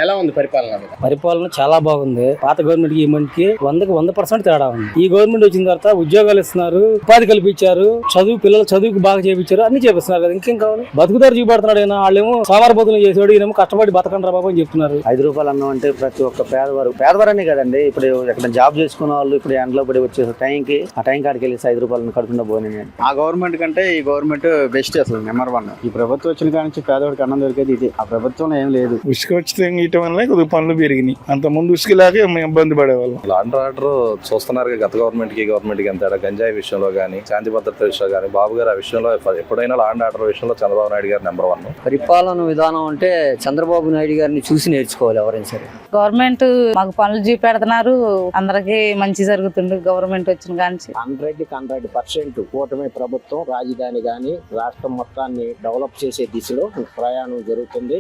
ఎలా ఉంది పరిపాలన మీద? పరిపాలన చాలా బాగుంది. పాత గవర్నమెంట్ కి ఈ మందికి 100% తేడా ఉంది. ఈ గవర్నమెంట్ వచ్చిన తర్వాత ఉద్యోగాలు ఇస్తున్నారు, ఉపాధి కల్పించారు, పిల్లల చదువుకు బాగా చేపించారు, అన్ని చేపిస్తున్నారు కదా. ఇంకేం కావాలి? బతుకుదారు చూపెడుతున్నాడు అయినా. వాళ్ళేమో సోమవారపోతులు చేసేవాడు, ఈయనేమో కష్టపడి బతకండి బాబు అని చెప్తున్నారు. ₹5 అన్నం అంటే ప్రతి ఒక్క పేదవారనే కదండి. ఇప్పుడు ఎక్కడ జాబ్ చేసుకున్న వాళ్ళు ఇప్పుడు ఎండలో పడి వచ్చే టైంకి ఆ టైం కాడికి వెళ్ళి ₹5 కడుపుండా పోనీ. ఆ గవర్నమెంట్ కంటే ఈ గవర్నమెంట్ బెస్ట్ అసలు నెంబర్ 1. ఈ ప్రభుత్వం వచ్చిన కాడి నుంచి పేదవాడికి అన్నం దొరికేది ఇదే. ఆ ప్రభుత్వంలో ఏం లేదు. ఉసుక ఉచితంగా ఇయటం వల్ల కొద్దిగా పనులు పెరిగినాయి. అంత ముందు ఉసుకలాగే మేము ఇబ్బంది పడేవాళ్ళం. లాండ్ ఆర్డర్ చూస్తున్నారు గత గవర్నమెంట్ కి గవర్నమెంట్ కి ఎంత గంజాయి విషయంలో గానీ, శాంతి భద్రత విషయంలో గానీ, బాబు గారు ఆ విషయంలో ఎప్పుడైనా లాండ్ ఆర్డర్ విషయంలో చంద్రబాబు నాయుడు గారు నెంబర్ 1. పరిపాలన విధానం అంటే చంద్రబాబు నాయుడు గారిని చూసి నేర్చుకోవాలి ఎవరైనా సరే. గవర్నమెంట్ మాకు పనులు చూపెడుతున్నారు, అందరికి మంచి జరుగుతుంది గవర్నమెంట్ వచ్చిన కానీ. 100% కూటమి ప్రభుత్వం రాజధాని గాని రాష్ట్రం మొత్తాన్ని డెవలప్ చేసే దిశలో ప్రయాణం జరుగుతుంది.